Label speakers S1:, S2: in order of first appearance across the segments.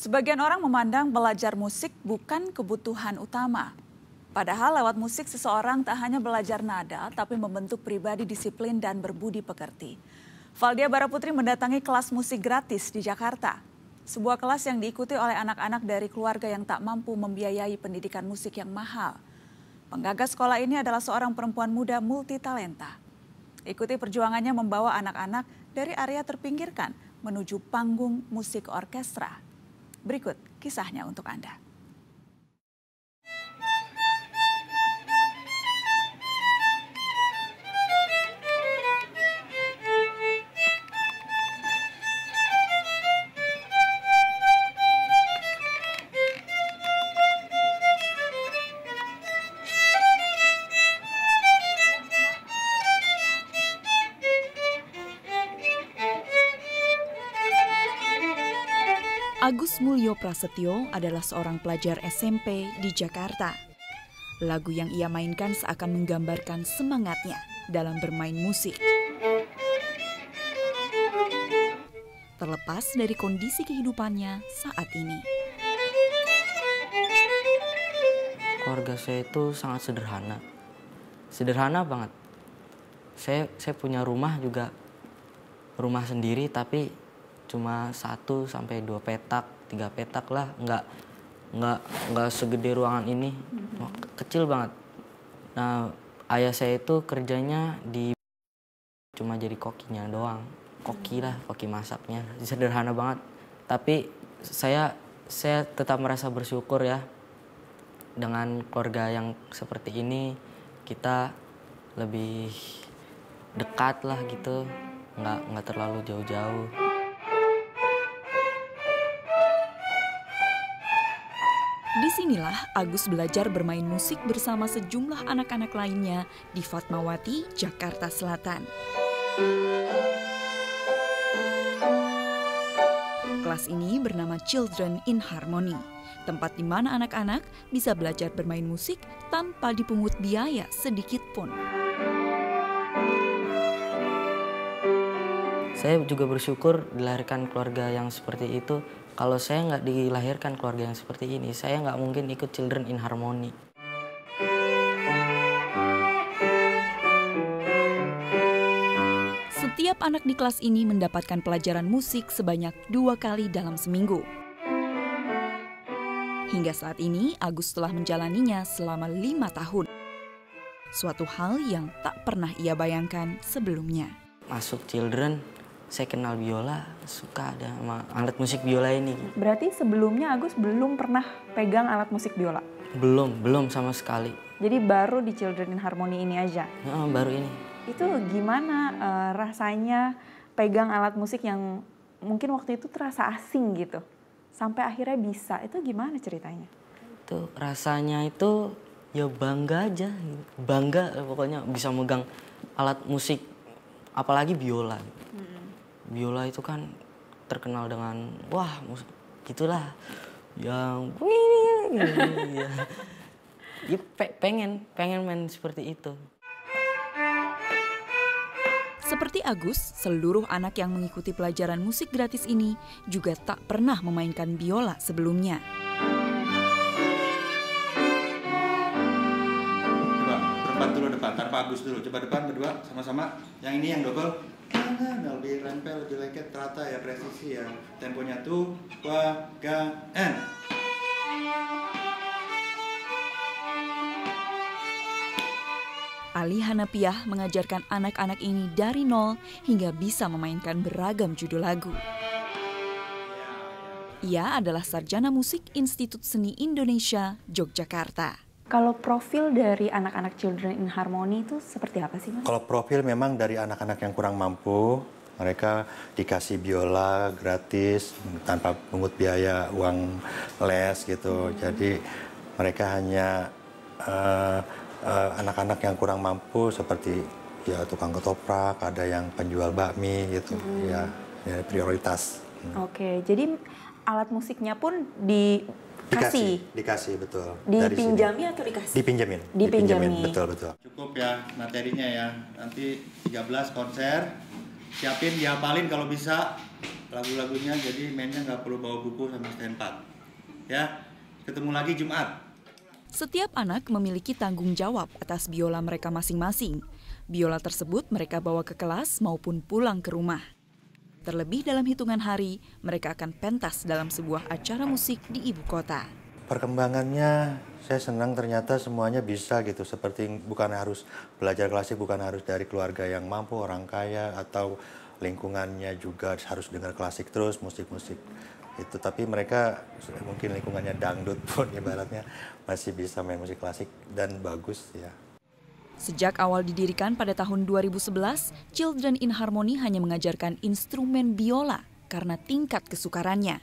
S1: Sebagian orang memandang belajar musik bukan kebutuhan utama. Padahal lewat musik seseorang tak hanya belajar nada, tapi membentuk pribadi disiplin dan berbudi pekerti. Valdia Baraputri mendatangi kelas musik gratis di Jakarta. Sebuah kelas yang diikuti oleh anak-anak dari keluarga yang tak mampu membiayai pendidikan musik yang mahal. Penggagas sekolah ini adalah seorang perempuan muda multitalenta. Ikuti perjuangannya membawa anak-anak dari area terpinggirkan menuju panggung musik orkestra. Berikut kisahnya untuk Anda.
S2: Agus Mulyo Prasetyo adalah seorang pelajar SMP di Jakarta. Lagu yang ia mainkan seakan menggambarkan semangatnya dalam bermain musik. Terlepas dari kondisi kehidupannya saat ini.
S3: Keluarga saya itu sangat sederhana. Sederhana banget. Saya punya rumah juga, rumah sendiri tapi cuma 1 sampai 2 petak, 3 petak lah, nggak segede ruangan ini, kecil banget. Nah, ayah saya itu kerjanya cuma jadi kokinya doang, koki masaknya, sederhana banget. Tapi saya tetap merasa bersyukur ya dengan keluarga yang seperti ini, kita lebih dekat lah gitu, nggak terlalu jauh-jauh.
S2: Disinilah Agus belajar bermain musik bersama sejumlah anak-anak lainnya di Fatmawati, Jakarta Selatan. Kelas ini bernama Children in Harmony, tempat di mana anak-anak bisa belajar bermain musik tanpa dipungut biaya sedikit pun.
S3: Saya juga bersyukur dilahirkan keluarga yang seperti itu. Kalau saya nggak dilahirkan keluarga yang seperti ini, saya nggak mungkin ikut Children in Harmony.
S2: Setiap anak di kelas ini mendapatkan pelajaran musik sebanyak 2 kali dalam seminggu. Hingga saat ini, Agus telah menjalaninya selama 5 tahun. Suatu hal yang tak pernah ia bayangkan sebelumnya.
S3: Masuk Children, saya kenal biola, suka ada sama alat musik biola ini.
S4: Berarti sebelumnya Agus belum pernah pegang alat musik biola?
S3: Belum sama sekali.
S4: Jadi baru di Children in Harmony ini aja?
S3: Baru ini.
S4: Itu gimana rasanya pegang alat musik yang mungkin waktu itu terasa asing gitu? Sampai akhirnya bisa, itu gimana ceritanya?
S3: Itu rasanya itu ya bangga aja, bangga pokoknya bisa megang alat musik, apalagi biola. Biola itu kan terkenal dengan wah gitulah yang ya pengen main seperti itu.
S2: Seperti Agus, seluruh anak yang mengikuti pelajaran musik gratis ini juga tak pernah memainkan biola sebelumnya.
S5: Coba berempat dulu depan, tanpa Agus dulu. Coba depan berdua sama-sama. Yang ini yang double. Lebih rempel, lebih lengket, terata ya, presisi ya. Temponya tuh, and.
S2: Ali Hanapiah mengajarkan anak-anak ini dari nol hingga bisa memainkan beragam judul lagu. Ia adalah sarjana musik Institut Seni Indonesia, Yogyakarta.
S4: Kalau profil dari anak-anak Children in Harmony itu seperti apa sih, Mas?
S6: Kalau profil memang dari anak-anak yang kurang mampu, mereka dikasih biola gratis tanpa pungut biaya uang les gitu. Jadi mereka hanya anak-anak yang kurang mampu seperti ya tukang ketoprak, ada yang penjual bakmi gitu, ya prioritas.
S4: Oke, jadi alat musiknya pun
S6: Dikasih betul.
S4: Dipinjami atau dikasih?
S6: Dipinjamin, betul.
S5: Cukup ya materinya ya, nanti 13 konser, siapin, dihafalin kalau bisa lagu-lagunya, jadi mainnya nggak perlu bawa buku sama stand-pad. Ya, ketemu lagi Jumat.
S2: Setiap anak memiliki tanggung jawab atas biola mereka masing-masing. Biola tersebut mereka bawa ke kelas maupun pulang ke rumah. Terlebih dalam hitungan hari, mereka akan pentas dalam sebuah acara musik di ibu kota.
S6: Perkembangannya saya senang ternyata semuanya bisa gitu. Seperti bukan harus belajar klasik, bukan harus dari keluarga yang mampu, orang kaya, atau lingkungannya juga harus dengar klasik terus, musik-musik itu. Tapi mereka mungkin lingkungannya dangdut pun ibaratnya masih bisa main musik klasik dan bagus ya.
S2: Sejak awal didirikan pada tahun 2011, Children in Harmony hanya mengajarkan instrumen biola karena tingkat kesukarannya.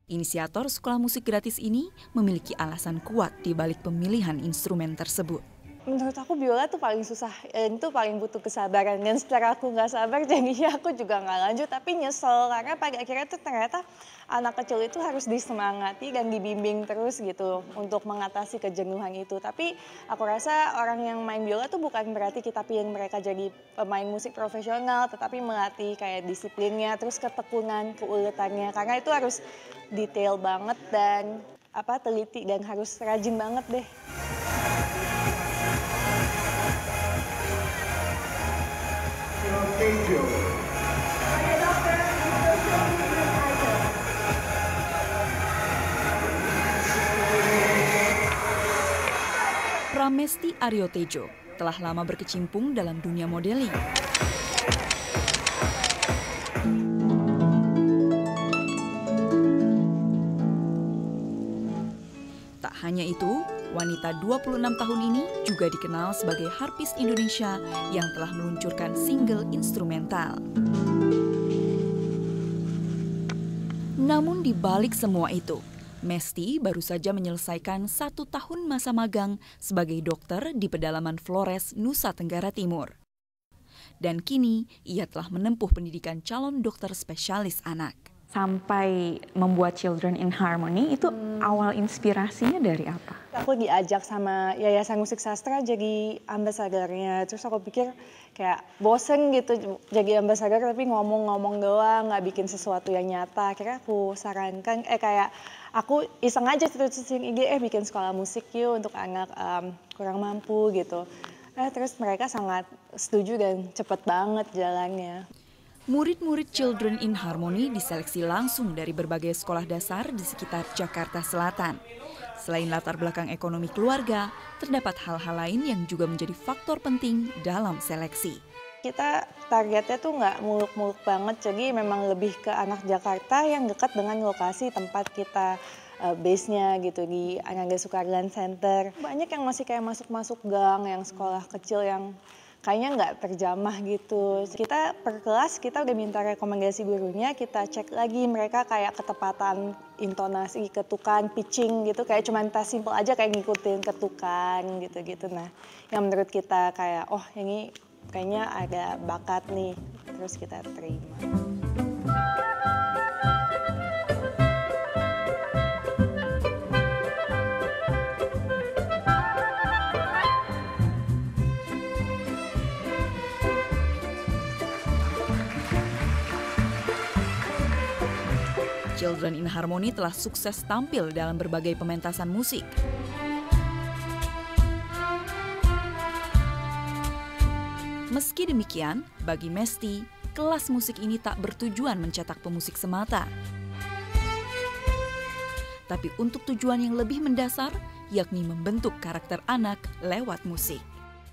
S2: Inisiator sekolah musik gratis ini memiliki alasan kuat di balik pemilihan instrumen tersebut.
S7: Menurut aku biola tuh paling susah, itu paling butuh kesabaran. Dan setelah aku nggak sabar jadinya aku juga nggak lanjut, tapi nyesel karena pada akhirnya tuh ternyata anak kecil itu harus disemangati dan dibimbing terus gitu untuk mengatasi kejenuhan itu. Tapi aku rasa orang yang main biola tuh bukan berarti kita pengen mereka jadi pemain musik profesional, tetapi melatih kayak disiplinnya, terus ketekunan, keuletannya, karena itu harus detail banget dan teliti dan harus rajin banget deh.
S2: Pramesti Aryotejo telah lama berkecimpung dalam dunia modeling. Tak hanya itu, wanita 26 tahun ini juga dikenal sebagai harpis Indonesia yang telah meluncurkan single instrumental. Namun di balik semua itu, Mesti baru saja menyelesaikan 1 tahun masa magang sebagai dokter di pedalaman Flores, Nusa Tenggara Timur. Dan kini ia telah menempuh pendidikan calon dokter spesialis anak.
S4: Sampai membuat Children in Harmony itu awal inspirasinya dari apa?
S7: Aku diajak sama Yayasan Musik Sastra jadi ambasadornya. Terus aku pikir kayak bosen gitu jadi ambasador tapi ngomong-ngomong doang, nggak bikin sesuatu yang nyata. Akhirnya aku sarankan, aku iseng aja tulisin IG, bikin sekolah musik yuk untuk anak kurang mampu gitu. Terus mereka sangat setuju dan cepet banget jalannya.
S2: Murid-murid Children in Harmony diseleksi langsung dari berbagai sekolah dasar di sekitar Jakarta Selatan. Selain latar belakang ekonomi keluarga, terdapat hal-hal lain yang juga menjadi faktor penting dalam seleksi.
S7: Kita targetnya tuh nggak muluk-muluk banget, jadi memang lebih ke anak Jakarta yang dekat dengan lokasi tempat kita base-nya gitu di Ananda Sukarlan Center. Banyak yang masih kayak masuk-masuk gang, yang sekolah kecil yang kayaknya nggak terjamah gitu. Kita per kelas kita udah minta rekomendasi gurunya, kita cek lagi mereka kayak ketepatan intonasi, ketukan, pitching gitu. Kayak cuman tes simple aja kayak ngikutin ketukan gitu-gitu. Nah yang menurut kita kayak ini kayaknya ada bakat nih, terus kita terima.
S2: Children in Harmony telah sukses tampil dalam berbagai pementasan musik. Meski demikian, bagi Mesti, kelas musik ini tak bertujuan mencetak pemusik semata. Tapi untuk tujuan yang lebih mendasar, yakni membentuk karakter anak lewat musik.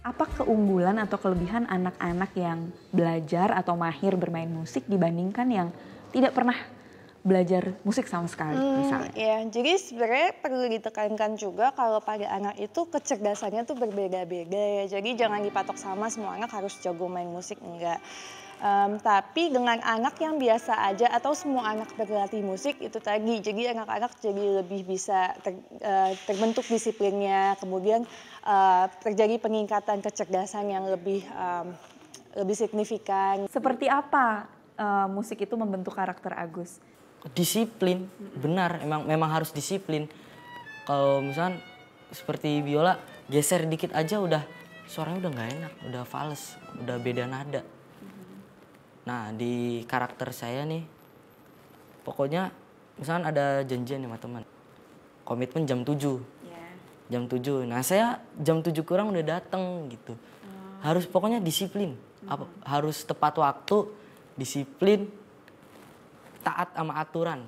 S4: Apa keunggulan atau kelebihan anak-anak yang belajar atau mahir bermain musik dibandingkan yang tidak pernah belajar musik sama sekali misalnya?
S7: Ya, jadi sebenarnya perlu ditekankan juga kalau pada anak itu kecerdasannya tuh berbeda-beda ya. Jadi jangan dipatok sama semua anak harus jago main musik, enggak. Tapi dengan anak yang biasa aja atau semua anak berlatih musik itu tadi, jadi anak-anak jadi lebih bisa terbentuk disiplinnya, kemudian terjadi peningkatan kecerdasan yang lebih signifikan.
S4: Seperti apa musik itu membentuk karakter Agus?
S3: Disiplin, benar, memang harus disiplin. Kalau misalnya seperti biola, geser dikit aja udah suaranya udah nggak enak, udah fals, udah beda nada. Nah, di karakter saya nih, pokoknya misalkan ada janjian sama teman, komitmen jam 7. Jam 7. Nah, saya jam 7 kurang udah datang gitu. Harus pokoknya disiplin. Harus tepat waktu, disiplin, taat sama aturan.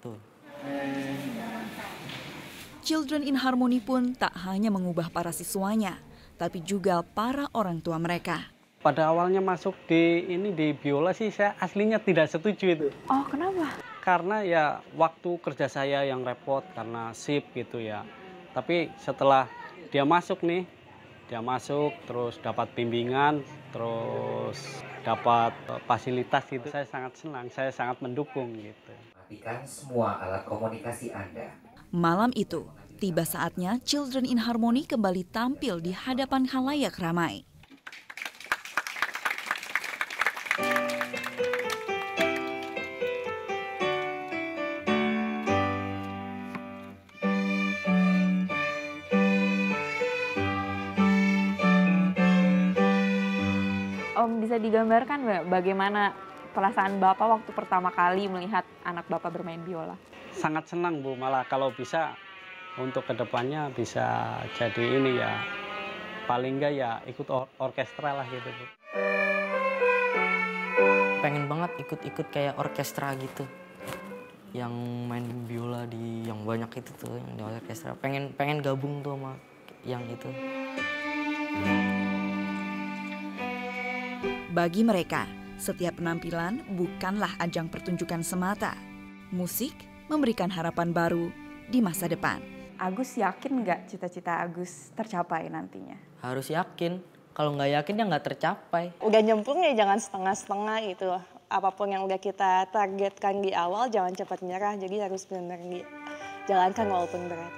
S3: Tuh.
S2: Children in Harmony pun tak hanya mengubah para siswanya, tapi juga para orang tua mereka.
S8: Pada awalnya masuk di biola sih saya aslinya tidak setuju itu.
S4: Oh, kenapa?
S8: Karena ya waktu kerja saya yang repot karena shift gitu ya. Tapi setelah dia masuk terus dapat bimbingan, terus dapat fasilitas gitu. Saya sangat senang, saya sangat mendukung gitu.
S9: Matikan semua alat komunikasi Anda.
S2: Malam itu, tiba saatnya Children in Harmony kembali tampil di hadapan khalayak ramai.
S4: Bisa digambarkan Mbak, bagaimana perasaan Bapak waktu pertama kali melihat anak Bapak bermain biola?
S8: Sangat senang Bu, malah kalau bisa untuk kedepannya bisa jadi ini ya, paling enggak ya ikut orkestra lah gitu Bu.
S3: Pengen banget ikut-ikut kayak orkestra gitu. Yang main biola di yang banyak itu tuh, yang di orkestra. Pengen gabung tuh sama yang itu.
S2: Bagi mereka, setiap penampilan bukanlah ajang pertunjukan semata. Musik memberikan harapan baru di masa depan.
S4: Agus yakin nggak cita-cita Agus tercapai nantinya?
S3: Harus yakin. Kalau nggak yakin ya nggak tercapai.
S7: Udah nyemplung ya jangan setengah-setengah gitu. Apapun yang udah kita targetkan di awal jangan cepat menyerah. Jadi harus benar-benar dijalankan walaupun berat.